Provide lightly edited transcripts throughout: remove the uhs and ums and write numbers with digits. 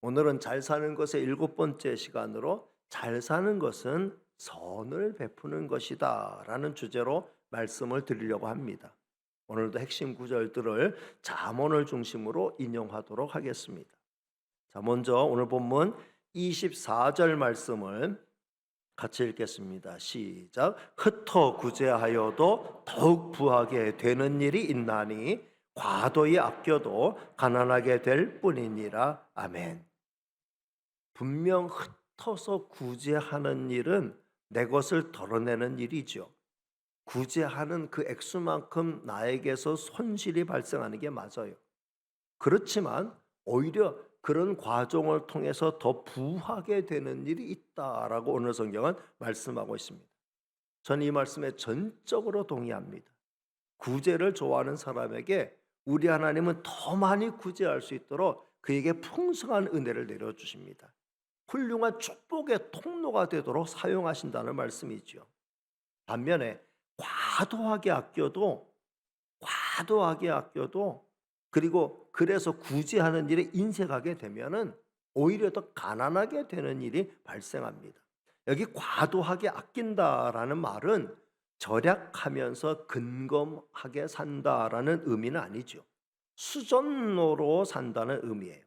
오늘은 잘 사는 것의 일곱 번째 시간으로 잘 사는 것은 선을 베푸는 것이다 라는 주제로 말씀을 드리려고 합니다. 오늘도 핵심 구절들을 잠언을 중심으로 인용하도록 하겠습니다. 자, 먼저 오늘 본문 24절 말씀을 같이 읽겠습니다. 시작. 흩어 구제하여도 더욱 부하게 되는 일이 있나니 과도히 아껴도 가난하게 될 뿐이니라. 아멘. 분명 흩어서 구제하는 일은 내 것을 덜어내는 일이죠. 구제하는 그 액수만큼 나에게서 손실이 발생하는 게 맞아요. 그렇지만 오히려 그런 과정을 통해서 더 부하게 되는 일이 있다라고 오늘 성경은 말씀하고 있습니다. 저는 이 말씀에 전적으로 동의합니다. 구제를 좋아하는 사람에게 우리 하나님은 더 많이 구제할 수 있도록 그에게 풍성한 은혜를 내려주십니다. 훌륭한 축복의 통로가 되도록 사용하신다는 말씀이죠. 반면에 과도하게 아껴도 그리고 그래서 구제하는 일에 인색하게 되면은 오히려 더 가난하게 되는 일이 발생합니다. 여기 과도하게 아낀다라는 말은 절약하면서 근검하게 산다라는 의미는 아니죠. 수전노로 산다는 의미예요.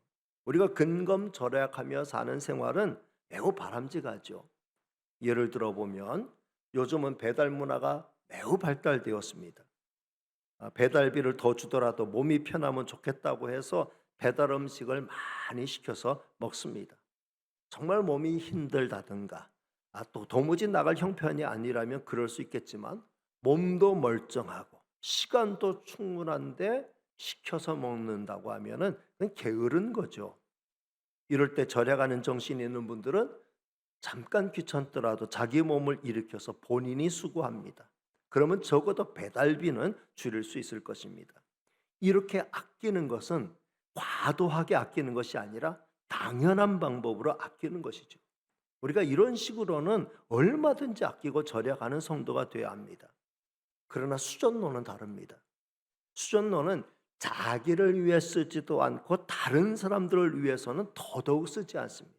우리가 근검절약하며 사는 생활은 매우 바람직하죠. 예를 들어보면 요즘은 배달 문화가 매우 발달되었습니다. 배달비를 더 주더라도 몸이 편하면 좋겠다고 해서 배달 음식을 많이 시켜서 먹습니다. 정말 몸이 힘들다든가 또 도무지 나갈 형편이 아니라면 그럴 수 있겠지만 몸도 멀쩡하고 시간도 충분한데 시켜서 먹는다고 하면은 그건 게으른 거죠. 이럴 때 절약하는 정신이 있는 분들은 잠깐 귀찮더라도 자기 몸을 일으켜서 본인이 수고합니다. 그러면 적어도 배달비는 줄일 수 있을 것입니다. 이렇게 아끼는 것은 과도하게 아끼는 것이 아니라 당연한 방법으로 아끼는 것이죠. 우리가 이런 식으로는 얼마든지 아끼고 절약하는 성도가 되어야 합니다. 그러나 수전론은 다릅니다. 수전론은 자기를 위해 쓰지도 않고 다른 사람들을 위해서는 더더욱 쓰지 않습니다.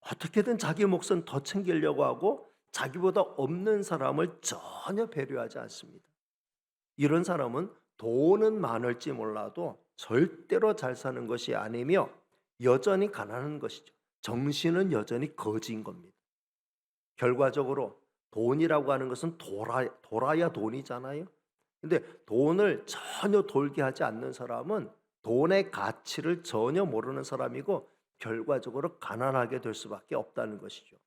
어떻게든 자기 몫은 더 챙기려고 하고 자기보다 없는 사람을 전혀 배려하지 않습니다. 이런 사람은 돈은 많을지 몰라도 절대로 잘 사는 것이 아니며 여전히 가난한 것이죠. 정신은 여전히 거지인 겁니다. 결과적으로 돈이라고 하는 것은 돌아야 돈이잖아요. 근데 돈을 전혀 돌게 하지 않는 사람은 돈의 가치를 전혀 모르는 사람이고 결과적으로 가난하게 될 수밖에 없다는 것이죠.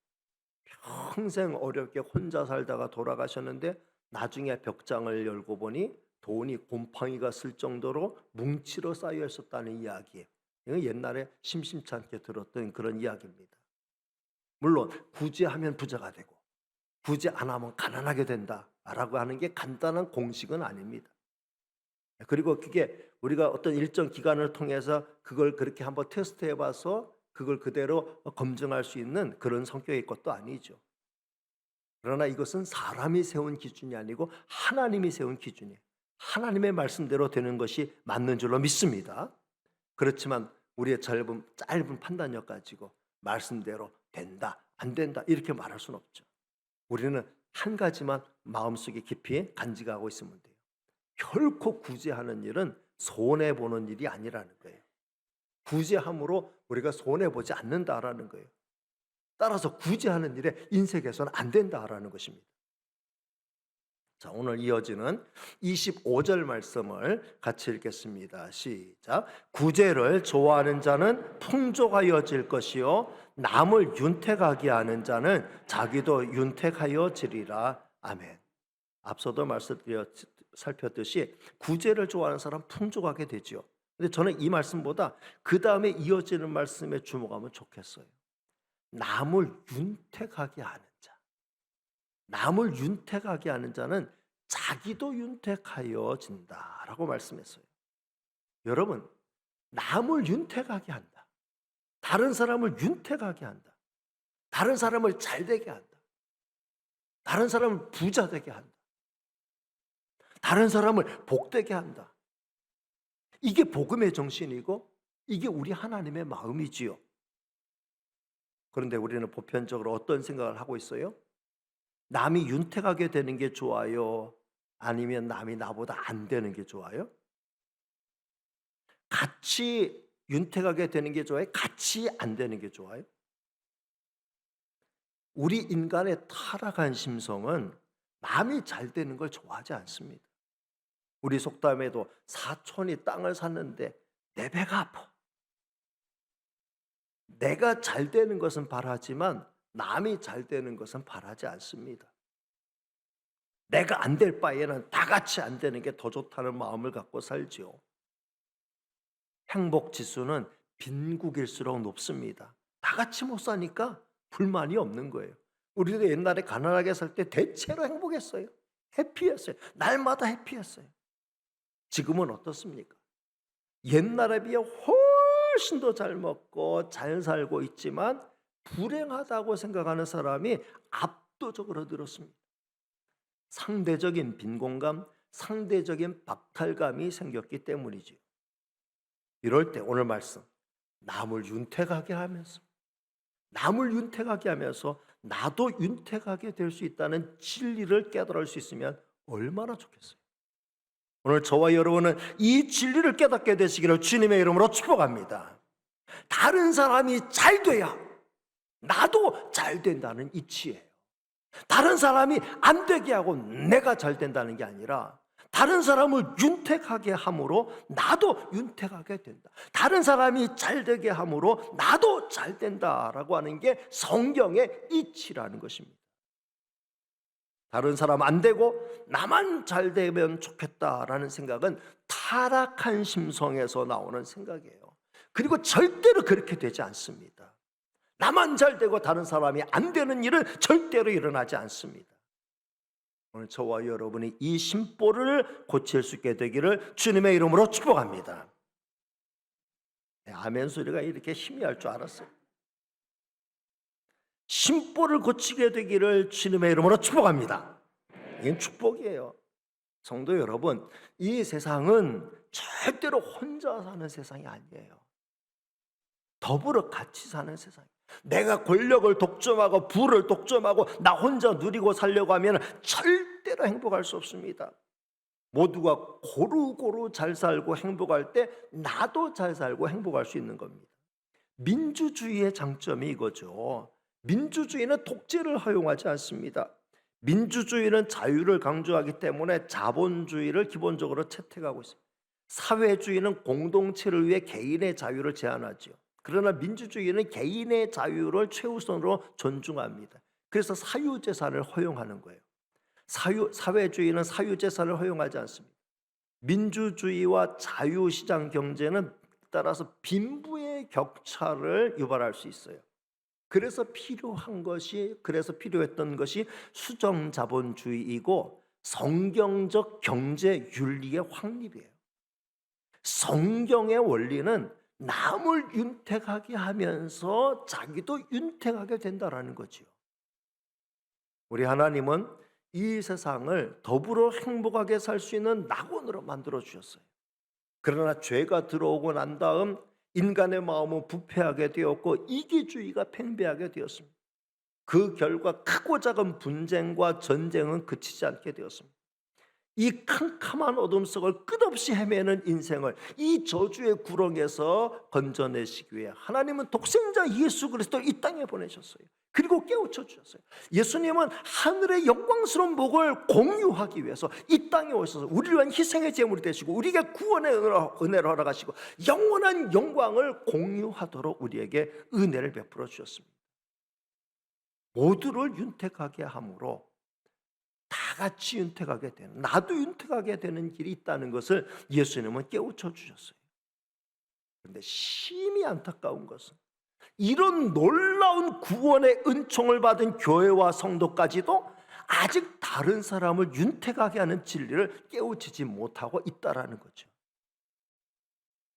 평생 어렵게 혼자 살다가 돌아가셨는데 나중에 벽장을 열고 보니 돈이 곰팡이가 쓸 정도로 뭉치로 쌓여 있었다는 이야기예요. 이건 옛날에 심심찮게 들었던 그런 이야기입니다. 물론 구제하면 부자가 되고 구제 안 하면 가난하게 된다라고 하는 게 간단한 공식은 아닙니다. 그리고 그게 우리가 어떤 일정 기간을 통해서 그걸 그렇게 한번 테스트해 봐서 그걸 그대로 검증할 수 있는 그런 성격의 것도 아니죠. 그러나 이것은 사람이 세운 기준이 아니고 하나님이 세운 기준이에요. 하나님의 말씀대로 되는 것이 맞는 줄로 믿습니다. 그렇지만 우리의 짧은 판단력 가지고 말씀대로 된다, 안 된다 이렇게 말할 수는 없죠. 우리는 한 가지만 마음속에 깊이 간직하고 있으면 돼요. 결코 구제하는 일은 손해보는 일이 아니라는 거예요. 구제함으로 우리가 손해보지 않는다라는 거예요. 따라서 구제하는 일에 인색해서는 안 된다라는 것입니다. 자, 오늘 이어지는 25절 말씀을 같이 읽겠습니다. 시작. 구제를 좋아하는 자는 풍족하여질 것이요 남을 윤택하게 하는 자는 자기도 윤택하여지리라. 아멘. 앞서도 살폈듯이 구제를 좋아하는 사람 풍족하게 되죠. 근데 저는 이 말씀보다 그 다음에 이어지는 말씀에 주목하면 좋겠어요. 남을 윤택하게 하는 자. 남을 윤택하게 하는 자는 자기도 윤택하여진다라고 말씀했어요. 여러분, 남을 윤택하게 한다. 다른 사람을 윤택하게 한다. 다른 사람을 잘되게 한다. 다른 사람을 부자 되게 한다. 다른 사람을 복되게 한다. 이게 복음의 정신이고 이게 우리 하나님의 마음이지요. 그런데 우리는 보편적으로 어떤 생각을 하고 있어요? 남이 윤택하게 되는 게 좋아요? 아니면 남이 나보다 안 되는 게 좋아요? 같이 윤택하게 되는 게 좋아요? 같이 안 되는 게 좋아요? 우리 인간의 타락한 심성은 남이 잘 되는 걸 좋아하지 않습니다. 우리 속담에도 사촌이 땅을 샀는데 내 배가 아파. 내가 잘 되는 것은 바라지만 남이 잘 되는 것은 바라지 않습니다. 내가 안 될 바에는 다 같이 안 되는 게 더 좋다는 마음을 갖고 살지요. 행복 지수는 빈국일수록 높습니다. 다 같이 못 사니까 불만이 없는 거예요. 우리도 옛날에 가난하게 살 때 대체로 행복했어요. 해피했어요. 날마다 해피했어요. 지금은 어떻습니까? 옛날에 비해 훨씬 더 잘 먹고 잘 살고 있지만 불행하다고 생각하는 사람이 압도적으로 늘었습니다. 상대적인 빈곤감, 상대적인 박탈감이 생겼기 때문이지요. 이럴 때 오늘 말씀, 남을 윤택하게 하면서 나도 윤택하게 될 수 있다는 진리를 깨달을 수 있으면 얼마나 좋겠어요. 오늘 저와 여러분은 이 진리를 깨닫게 되시기를 주님의 이름으로 축복합니다. 다른 사람이 잘 돼야 나도 잘 된다는 이치예요. 다른 사람이 안 되게 하고 내가 잘 된다는 게 아니라 다른 사람을 윤택하게 함으로 나도 윤택하게 된다. 다른 사람이 잘 되게 함으로 나도 잘 된다라고 하는 게 성경의 이치라는 것입니다. 다른 사람 안 되고 나만 잘 되면 좋겠다라는 생각은 타락한 심성에서 나오는 생각이에요. 그리고 절대로 그렇게 되지 않습니다. 나만 잘 되고 다른 사람이 안 되는 일은 절대로 일어나지 않습니다. 오늘 저와 여러분이 이 심보를 고칠 수 있게 되기를 주님의 이름으로 축복합니다. 아멘 소리가 이렇게 희미할 줄 알았어요. 심보를 고치게 되기를 주님의 이름으로 축복합니다. 이건 축복이에요. 성도 여러분, 이 세상은 절대로 혼자 사는 세상이 아니에요. 더불어 같이 사는 세상이에요. 내가 권력을 독점하고 부를 독점하고 나 혼자 누리고 살려고 하면 절대로 행복할 수 없습니다. 모두가 고루고루 잘 살고 행복할 때 나도 잘 살고 행복할 수 있는 겁니다. 민주주의의 장점이 이거죠. 민주주의는 독재를 허용하지 않습니다. 민주주의는 자유를 강조하기 때문에 자본주의를 기본적으로 채택하고 있습니다. 사회주의는 공동체를 위해 개인의 자유를 제한하죠. 그러나 민주주의는 개인의 자유를 최우선으로 존중합니다. 그래서 사유재산을 허용하는 거예요. 사회주의는 사유재산을 허용하지 않습니다. 민주주의와 자유시장 경제는 따라서 빈부의 격차를 유발할 수 있어요. 그래서 필요했던 것이 수정자본주의이고 성경적 경제 윤리의 확립이에요. 성경의 원리는 남을 윤택하게 하면서 자기도 윤택하게 된다라는 거지요. 우리 하나님은 이 세상을 더불어 행복하게 살 수 있는 낙원으로 만들어 주셨어요. 그러나 죄가 들어오고 난 다음 인간의 마음은 부패하게 되었고 이기주의가 팽배하게 되었습니다. 그 결과 크고 작은 분쟁과 전쟁은 그치지 않게 되었습니다. 이 캄캄한 어둠 속을 끝없이 헤매는 인생을 이 저주의 구렁에서 건져내시기 위해 하나님은 독생자 예수 그리스도를 이 땅에 보내셨어요. 그리고 깨우쳐 주셨어요. 예수님은 하늘의 영광스러운 복을 공유하기 위해서 이 땅에 오셔서 우리를 위한 희생의 제물이 되시고 우리에게 구원의 은혜를 허락하시고 영원한 영광을 공유하도록 우리에게 은혜를 베풀어 주셨습니다. 모두를 윤택하게 함으로 다 같이 윤택하게 되는, 나도 윤택하게 되는 길이 있다는 것을 예수님은 깨우쳐 주셨어요. 그런데 심히 안타까운 것은 이런 놀라운 구원의 은총을 받은 교회와 성도까지도 아직 다른 사람을 윤택하게 하는 진리를 깨우치지 못하고 있다라는 거죠.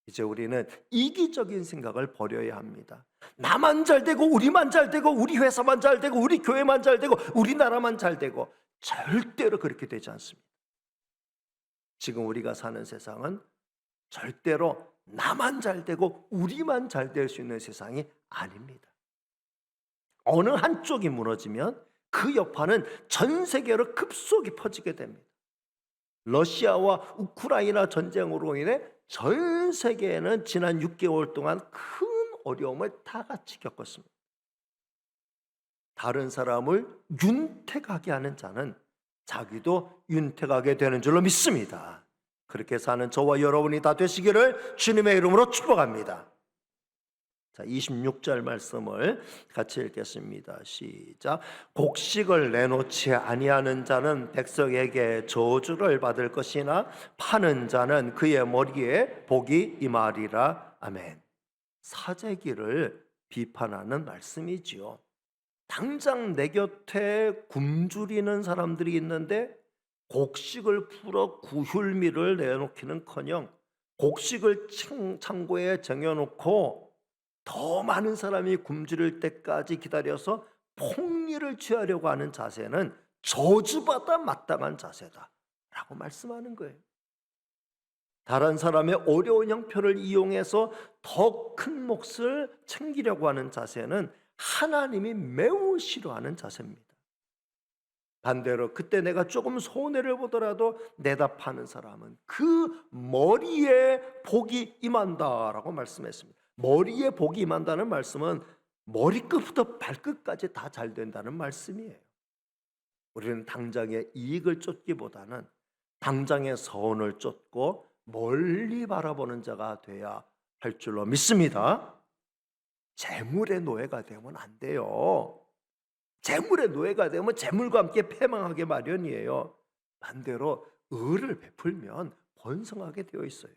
이제 우리는 이기적인 생각을 버려야 합니다. 나만 잘 되고 우리만 잘 되고 우리 회사만 잘 되고 우리 교회만 잘 되고 우리나라만 잘 되고 절대로 그렇게 되지 않습니다. 지금 우리가 사는 세상은 절대로 나만 잘 되고 우리만 잘 될 수 있는 세상이 아닙니다. 어느 한쪽이 무너지면 그 여파는 전 세계로 급속히 퍼지게 됩니다. 러시아와 우크라이나 전쟁으로 인해 전 세계에는 지난 6개월 동안 큰 어려움을 다 같이 겪었습니다. 다른 사람을 윤택하게 하는 자는 자기도 윤택하게 되는 줄로 믿습니다. 그렇게 사는 저와 여러분이 다 되시기를 주님의 이름으로 축복합니다. 자, 26절 말씀을 같이 읽겠습니다. 시작. 곡식을 내놓지 아니하는 자는 백성에게 저주를 받을 것이나 파는 자는 그의 머리에 복이 임하리라. 아멘. 사재기를 비판하는 말씀이지요. 당장 내 곁에 굶주리는 사람들이 있는데 곡식을 풀어 구휼미를 내놓기는커녕 곡식을 창고에 쟁여놓고 더 많은 사람이 굶주릴 때까지 기다려서 폭리를 취하려고 하는 자세는 저주받아 마땅한 자세다 라고 말씀하는 거예요. 다른 사람의 어려운 형편을 이용해서 더 큰 몫을 챙기려고 하는 자세는 하나님이 매우 싫어하는 자세입니다. 반대로 그때 내가 조금 손해를 보더라도 내다 파는 사람은 그 머리에 복이 임한다라고 말씀했습니다. 머리에 복이 임한다는 말씀은 머리끝부터 발끝까지 다 잘 된다는 말씀이에요. 우리는 당장의 이익을 쫓기보다는 당장의 선을 쫓고 멀리 바라보는 자가 돼야 할 줄로 믿습니다. 재물의 노예가 되면 안 돼요. 재물의 노예가 되면 재물과 함께 패망하게 마련이에요. 반대로 의를 베풀면 번성하게 되어 있어요.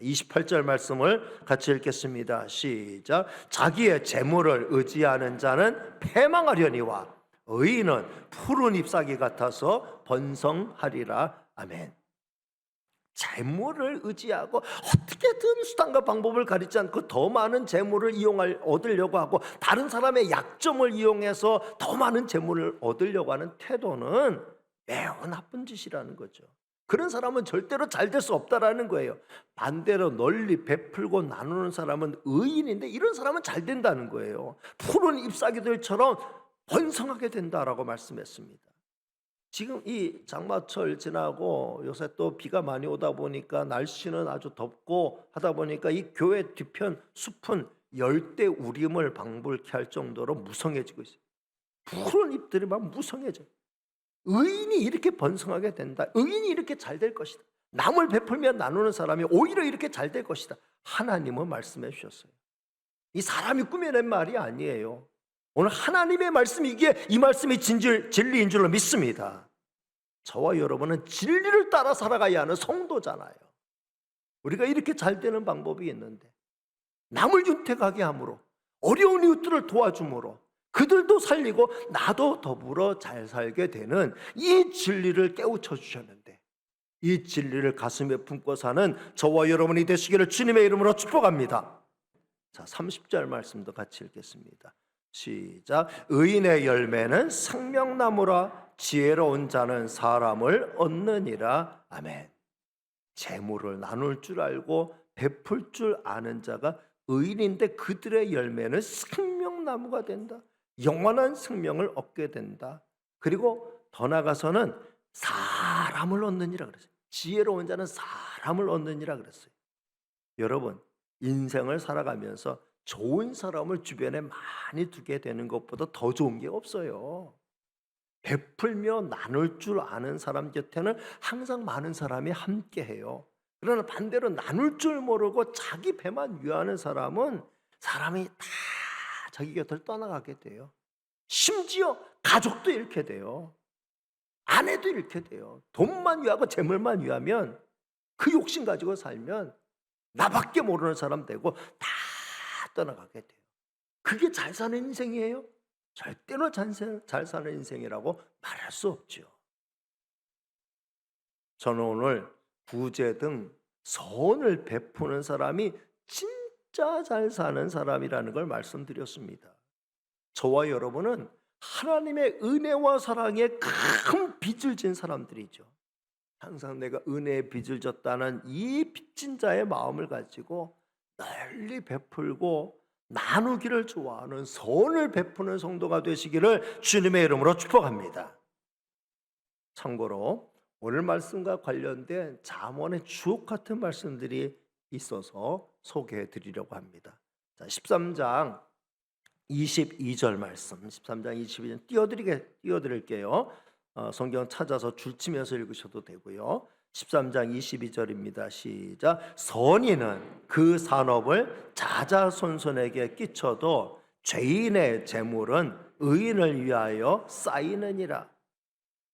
28절 말씀을 같이 읽겠습니다. 시작. 자기의 재물을 의지하는 자는 패망하려니와 의인은 푸른 잎사귀 같아서 번성하리라. 아멘. 재물을 의지하고 어떻게든 수단과 방법을 가리지 않고 더 많은 재물을 얻으려고 하고 다른 사람의 약점을 이용해서 더 많은 재물을 얻으려고 하는 태도는 매우 나쁜 짓이라는 거죠. 그런 사람은 절대로 잘 될 수 없다라는 거예요. 반대로 널리 베풀고 나누는 사람은 의인인데 이런 사람은 잘 된다는 거예요. 푸른 잎사귀들처럼 번성하게 된다라고 말씀했습니다. 지금 이 장마철 지나고 요새 또 비가 많이 오다 보니까 날씨는 아주 덥고 하다 보니까 이 교회 뒤편 숲은 열대 우림을 방불케 할 정도로 무성해지고 있어요. 푸른 잎들이 막 무성해져요. 의인이 이렇게 번성하게 된다. 의인이 이렇게 잘 될 것이다. 남을 베풀며 나누는 사람이 오히려 이렇게 잘 될 것이다. 하나님은 말씀해 주셨어요. 이 사람이 꾸며낸 말이 아니에요. 오늘 하나님의 말씀이 이 말씀이 진리인 줄로 믿습니다. 저와 여러분은 진리를 따라 살아가야 하는 성도잖아요. 우리가 이렇게 잘 되는 방법이 있는데 남을 윤택하게 함으로 어려운 이웃들을 도와줌으로 그들도 살리고 나도 더불어 잘 살게 되는 이 진리를 깨우쳐 주셨는데 이 진리를 가슴에 품고 사는 저와 여러분이 되시기를 주님의 이름으로 축복합니다. 자, 30절 말씀도 같이 읽겠습니다. 시작. 의인의 열매는 생명나무라 지혜로운 자는 사람을 얻느니라. 아멘. 재물을 나눌 줄 알고 베풀 줄 아는 자가 의인인데 그들의 열매는 생명나무가 된다. 영원한 생명을 얻게 된다. 그리고 더 나아가서는 사람을 얻느니라 그랬어요. 지혜로운 자는 사람을 얻느니라 그랬어요. 여러분, 인생을 살아가면서 좋은 사람을 주변에 많이 두게 되는 것보다 더 좋은 게 없어요. 베풀며 나눌 줄 아는 사람 곁에는 항상 많은 사람이 함께해요. 그러나 반대로 나눌 줄 모르고 자기 배만 위하는 사람은 사람이 다 자기 곁을 떠나가게 돼요. 심지어 가족도 잃게 돼요. 아내도 잃게 돼요. 돈만 위하고 재물만 위하면 그 욕심 가지고 살면 나밖에 모르는 사람 되고 다 떠나가게 돼요. 그게 잘 사는 인생이에요? 절대로 잘 사는 인생이라고 말할 수 없죠. 저는 오늘 구제 등 선을 베푸는 사람이 진짜 잘 사는 사람이라는 걸 말씀드렸습니다. 저와 여러분은 하나님의 은혜와 사랑에 큰 빚을 진 사람들이죠. 항상 내가 은혜의 빚을 졌다는 이 빚진 자의 마음을 가지고 널리 베풀고 나누기를 좋아하는 선을 베푸는 성도가 되시기를 주님의 이름으로 축복합니다. 참고로 오늘 말씀과 관련된 잠언의 주옥 같은 말씀들이 있어서 소개해 드리려고 합니다. 자, 13장 22절 말씀, 13장 22절 띄워드릴게요. 성경 찾아서 줄치면서 읽으셔도 되고요. 13장 22절입니다. 시작. 선인은 그 산업을 자자손손에게 끼쳐도 죄인의 재물은 의인을 위하여 쌓이느니라.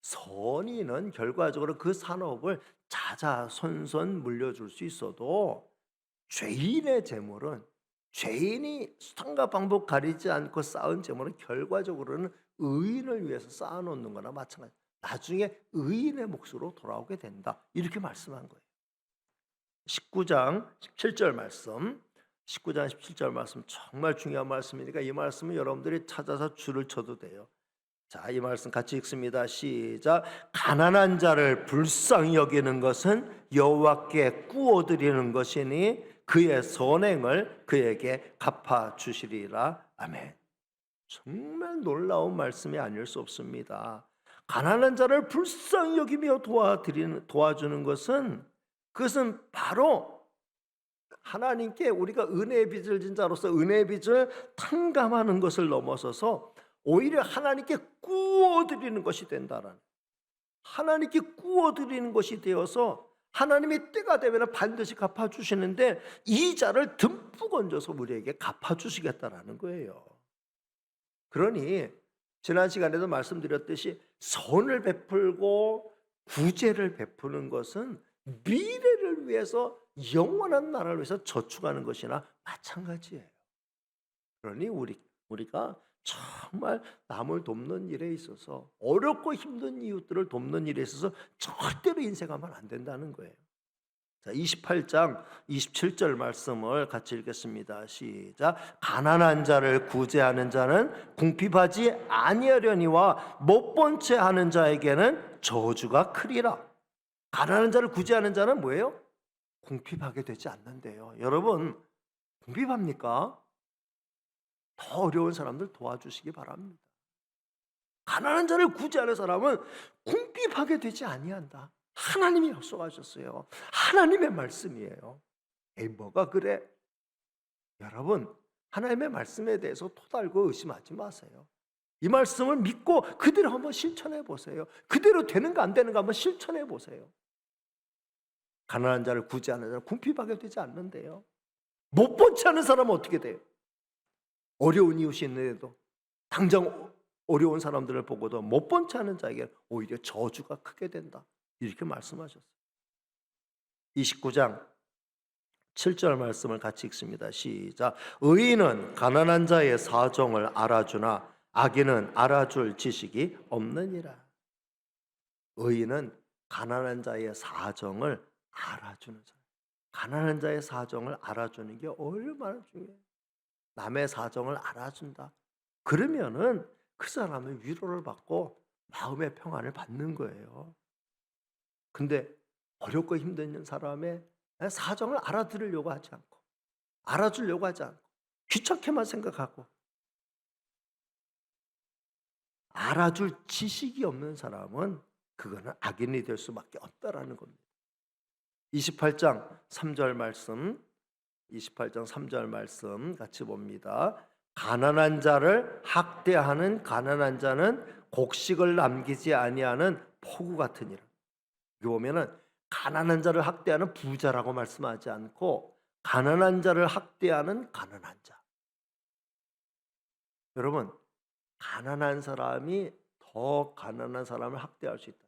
선인은 결과적으로 그 산업을 자자손손 물려줄 수 있어도 죄인의 재물은, 죄인이 수단과 방법 가리지 않고 쌓은 재물은 결과적으로는 의인을 위해서 쌓아놓는 거나 마찬가지. 나중에 의인의 몫으로 돌아오게 된다. 이렇게 말씀한 거예요. 19장 17절 말씀. 19장 17절 말씀 정말 중요한 말씀이니까 이 말씀은 여러분들이 찾아서 줄을 쳐도 돼요. 자, 이 말씀 같이 읽습니다. 시작. 가난한 자를 불쌍히 여기는 것은 여호와께 꾸어드리는 것이니 그의 선행을 그에게 갚아 주시리라. 아멘. 정말 놀라운 말씀이 아닐 수 없습니다. 가난한 자를 불쌍히 여기며 도와주는 것은, 그것은 바로 하나님께 우리가 은혜의 빚을 진 자로서 은혜의 빚을 탕감하는 것을 넘어서서 오히려 하나님께 꾸어드리는 것이 된다라는, 하나님께 꾸어드리는 것이 되어서 하나님이 때가 되면 반드시 갚아주시는데 이자를 듬뿍 얹어서 우리에게 갚아주시겠다라는 거예요. 그러니 지난 시간에도 말씀드렸듯이 선을 베풀고 구제를 베푸는 것은 미래를 위해서, 영원한 나라를 위해서 저축하는 것이나 마찬가지예요. 그러니 우리가 정말 남을 돕는 일에 있어서, 어렵고 힘든 이웃들을 돕는 일에 있어서 절대로 인색하면 안 된다는 거예요. 자, 28장 27절 말씀을 같이 읽겠습니다. 시작. 가난한 자를 구제하는 자는 궁핍하지 아니하려니와 못 본 채 하는 자에게는 저주가 크리라. 가난한 자를 구제하는 자는 뭐예요? 궁핍하게 되지 않는데요. 여러분, 궁핍합니까? 더 어려운 사람들 도와주시기 바랍니다. 가난한 자를 구제하는 사람은 궁핍하게 되지 아니한다. 하나님이 약속하셨어요. 하나님의 말씀이에요. 에이, 뭐가 그래? 여러분, 하나님의 말씀에 대해서 토달고 의심하지 마세요. 이 말씀을 믿고 그대로 한번 실천해 보세요. 그대로 되는가 안 되는가 한번 실천해 보세요. 가난한 자를 구제하는 자는 궁핍하게 되지 않는데요. 못 본 채 하는 사람은 어떻게 돼요? 어려운 이웃이 있는데도 당장 어려운 사람들을 보고도 못 본 채 하는 자에게 오히려 저주가 크게 된다. 이렇게 말씀하셨어요. 29장 7절 말씀을 같이 읽습니다. 시작. 의인은 가난한 자의 사정을 알아주나 악인은 알아줄 지식이 없느니라. 의인은 가난한 자의 사정을 알아주는 사람. 가난한 자의 사정을 알아주는 게 얼마나 중요해요. 남의 사정을 알아준다. 그러면은 그 사람은 위로를 받고 마음의 평안을 받는 거예요. 근데 어렵고 힘든 사람의 사정을 알아들으려고 하지 않고, 알아주려고 하지 않고, 귀찮게만 생각하고, 알아줄 지식이 없는 사람은 그거는 악인이 될 수밖에 없다라는 겁니다. 28장 3절 말씀, 28장 3절 말씀 같이 봅니다. 가난한 자를 학대하는 가난한 자는 곡식을 남기지 아니하는 포구 같으니라. 여기 보면은 가난한 자를 학대하는 부자라고 말씀하지 않고 가난한 자를 학대하는 가난한 자. 여러분, 가난한 사람이 더 가난한 사람을 학대할 수 있다.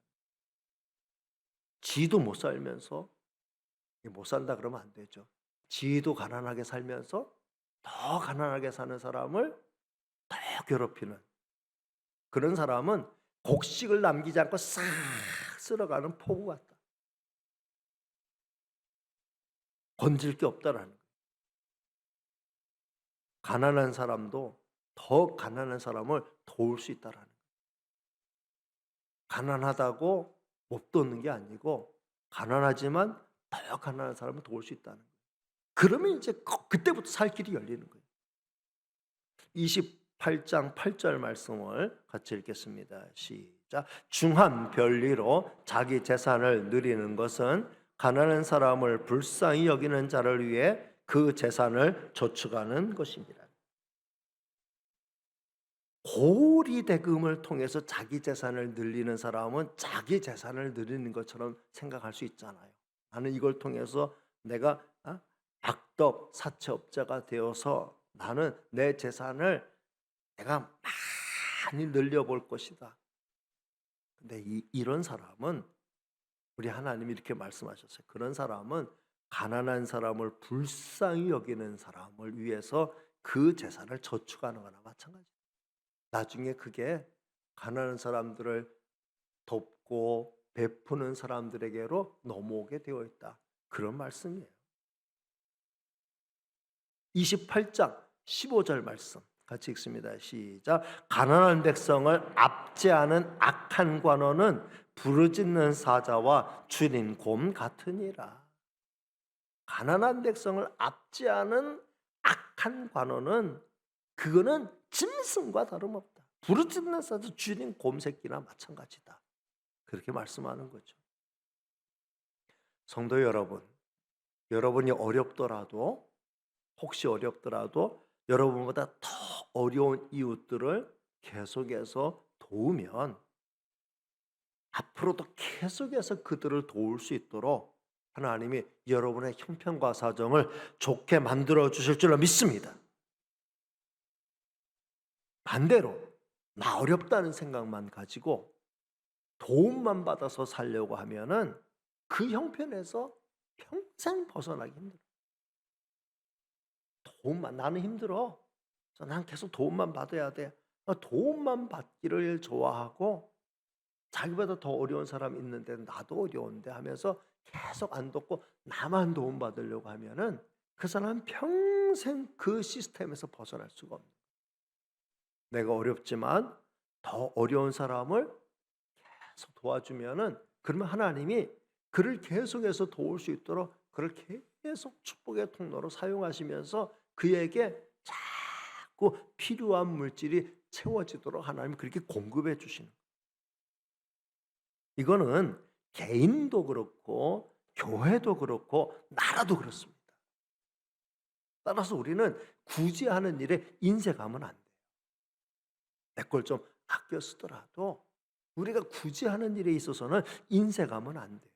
지도 못 살면서, 못 산다 그러면 안 되죠. 지도 가난하게 살면서 더 가난하게 사는 사람을 더 괴롭히는 그런 사람은 곡식을 남기지 않고 싹 쓸어가는 포구 같다. 건질 게 없다라는 거예요. 가난한 사람도 더 가난한 사람을 도울 수 있다라는 거예요. 가난하다고 못 돕는 게 아니고 가난하지만 더 가난한 사람을 도울 수 있다는 거예요. 그러면 이제 그때부터 살 길이 열리는 거예요. 28장 8절 말씀을 같이 읽겠습니다. 시작. 중한 별리로 자기 재산을 누리는 것은 가난한 사람을 불쌍히 여기는 자를 위해 그 재산을 저축하는 것입니다. 고리 대금을 통해서 자기 재산을 늘리는 사람은 자기 재산을 늘리는 것처럼 생각할 수 있잖아요. 나는 이걸 통해서 내가 악덕 사채업자가 되어서 나는 내 재산을 내가 많이 늘려볼 것이다. 근데 이런 사람은 우리 하나님이 이렇게 말씀하셨어요. 그런 사람은 가난한 사람을 불쌍히 여기는 사람을 위해서 그 재산을 저축하는 거나 마찬가지예요. 나중에 그게 가난한 사람들을 돕고 베푸는 사람들에게로 넘어오게 되어 있다. 그런 말씀이에요. 28장 15절 말씀 같이 읽습니다. 시작. 가난한 백성을 압제하는 악한 관원은 부르짖는 사자와 줄인 곰 같으니라. 가난한 백성을 압제하는 악한 관원은 그거는 짐승과 다름없다. 부르짖는 사자, 줄인 곰 새끼나 마찬가지다. 그렇게 말씀하는 거죠. 성도 여러분, 여러분이 어렵더라도, 혹시 어렵더라도 여러분보다 더 어려운 이웃들을 계속해서 도우면 앞으로도 계속해서 그들을 도울 수 있도록 하나님이 여러분의 형편과 사정을 좋게 만들어 주실 줄로 믿습니다. 반대로 나 어렵다는 생각만 가지고 도움만 받아서 살려고 하면은 그 형편에서 평생 벗어나기 힘들어. 도움만, 나는 힘들어. 난 계속 도움만 받아야 돼. 도움만 받기를 좋아하고 자기보다 더 어려운 사람 있는데 나도 어려운데 하면서 계속 안 돕고 나만 도움받으려고 하면은 그 사람은 평생 그 시스템에서 벗어날 수가 없는 거예요. 내가 어렵지만 더 어려운 사람을 계속 도와주면은 그러면 하나님이 그를 계속해서 도울 수 있도록 그를 계속 축복의 통로로 사용하시면서 그에게 자꾸 필요한 물질이 채워지도록 하나님이 그렇게 공급해 주시는 거예요. 이거는 개인도 그렇고 교회도 그렇고 나라도 그렇습니다. 따라서 우리는 굳이 하는 일에 인색하면 안 돼요. 내 걸 좀 아껴 쓰더라도 우리가 굳이 하는 일에 있어서는 인색하면 안 돼요.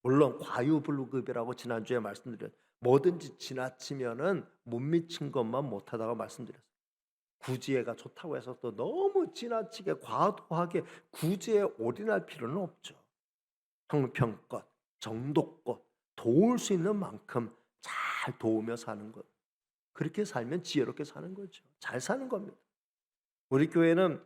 물론 과유불급이라고 지난주에 말씀드렸어요. 뭐든지 지나치면은 못 미친 것만 못하다고 말씀드렸어요. 구지애가 좋다고 해서 또 너무 지나치게 과도하게 구지에 올인할 필요는 없죠. 형편껏, 정도껏 도울 수 있는 만큼 잘 도우며 사는 것. 그렇게 살면 지혜롭게 사는 거죠. 잘 사는 겁니다. 우리 교회는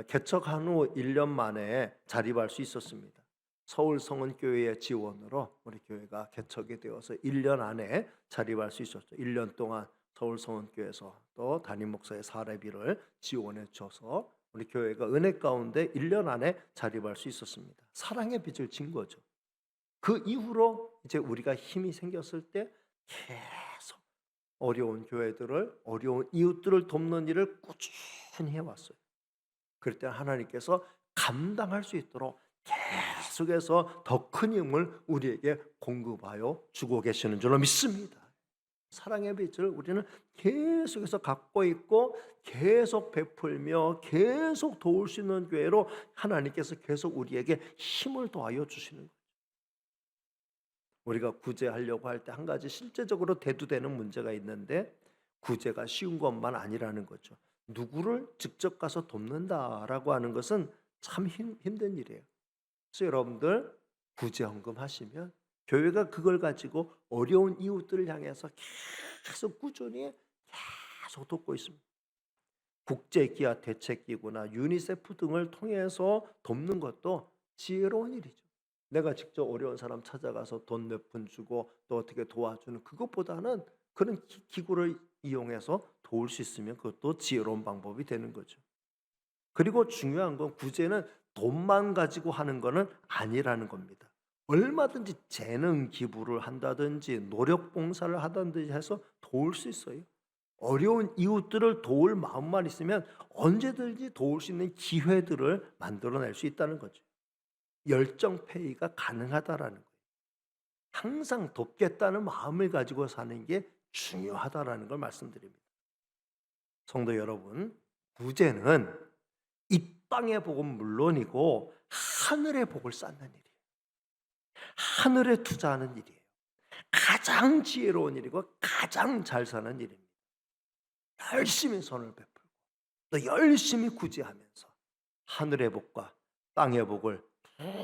개척한 후 1년 만에 자립할 수 있었습니다. 서울 성은교회의 지원으로 우리 교회가 개척이 되어서 1년 안에 자립할 수 있었죠. 1년 동안 서울 성은교회에서 또 담임 목사의 사례비를 지원해 줘서 우리 교회가 은혜 가운데 1년 안에 자립할 수 있었습니다. 사랑의 빚을 진 거죠. 그 이후로 이제 우리가 힘이 생겼을 때 계속 어려운 교회들을, 어려운 이웃들을 돕는 일을 꾸준히 해왔어요. 그럴 때 하나님께서 감당할 수 있도록 계속해서 더 큰 힘을 우리에게 공급하여 주고 계시는 줄로 믿습니다. 사랑의 빛을 우리는 계속해서 갖고 있고 계속 베풀며 계속 도울 수 있는 교회로 하나님께서 계속 우리에게 힘을 더하여 주시는 거예요. 우리가 구제하려고 할 때 한 가지 실제적으로 대두되는 문제가 있는데 구제가 쉬운 것만 아니라는 거죠. 누구를 직접 가서 돕는다라고 하는 것은 참 힘든 일이에요. 그래서 여러분들 구제헌금 하시면 교회가 그걸 가지고 어려운 이웃들을 향해서 계속 꾸준히 계속 돕고 있습니다. 국제기아 대책기구나 유니세프 등을 통해서 돕는 것도 지혜로운 일이죠. 내가 직접 어려운 사람 찾아가서 돈 몇 푼 주고 또 어떻게 도와주는 그것보다는 그런 기구를 이용해서 도울 수 있으면 그것도 지혜로운 방법이 되는 거죠. 그리고 중요한 건 구제는 돈만 가지고 하는 거는 아니라는 겁니다. 얼마든지 재능 기부를 한다든지 노력 봉사를 하든지 해서 도울 수 있어요. 어려운 이웃들을 도울 마음만 있으면 언제든지 도울 수 있는 기회들을 만들어낼 수 있다는 거죠. 열정페이가 가능하다라는 거예요. 항상 돕겠다는 마음을 가지고 사는 게 중요하다라는 걸 말씀드립니다. 성도 여러분, 구제는 이 땅의 복은 물론이고 하늘의 복을 쌓는 일이에요. 하늘에 투자하는 일이에요. 가장 지혜로운 일이고 가장 잘 사는 일입니다. 열심히 손을 베풀고 또 열심히 구제하면서 하늘의 복과 땅의 복을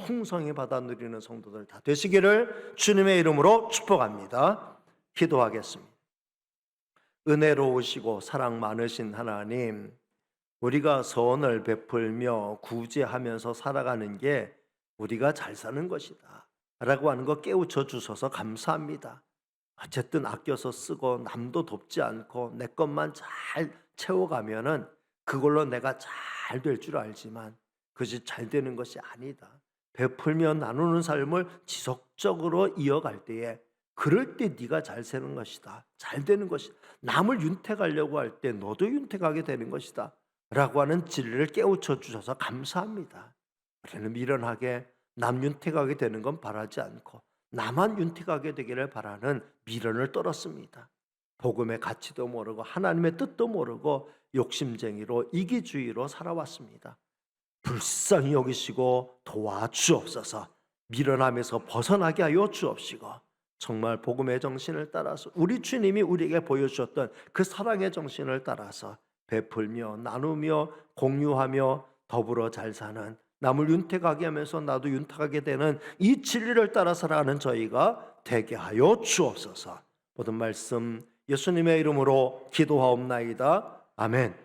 풍성히 받아 누리는 성도들 다 되시기를 주님의 이름으로 축복합니다. 기도하겠습니다. 은혜로우시고 사랑 많으신 하나님, 우리가 선을 베풀며 구제하면서 살아가는 게 우리가 잘 사는 것이다 라고 하는 거 깨우쳐 주셔서 감사합니다. 어쨌든 아껴서 쓰고 남도 돕지 않고 내 것만 잘 채워가면은 그걸로 내가 잘 될 줄 알지만 그것이 잘 되는 것이 아니다. 베풀며 나누는 삶을 지속적으로 이어갈 때에 그럴 때 네가 잘 사는 것이다. 잘 되는 것이다. 남을 윤택하려고 할 때 너도 윤택하게 되는 것이다 라고 하는 진리를 깨우쳐 주셔서 감사합니다. 우리는 미련하게 남 윤택하게 되는 건 바라지 않고 나만 윤택하게 되기를 바라는 미련을 떨었습니다. 복음의 가치도 모르고 하나님의 뜻도 모르고 욕심쟁이로 이기주의로 살아왔습니다. 불쌍히 여기시고 도와주옵소서. 미련함에서 벗어나게 하여 주옵시고 정말 복음의 정신을 따라서 우리 주님이 우리에게 보여주셨던 그 사랑의 정신을 따라서 베풀며 나누며 공유하며 더불어 잘 사는, 남을 윤택하게 하면서 나도 윤택하게 되는 이 진리를 따라 살아가는 저희가 되게 하여 주옵소서. 모든 말씀 예수님의 이름으로 기도하옵나이다. 아멘.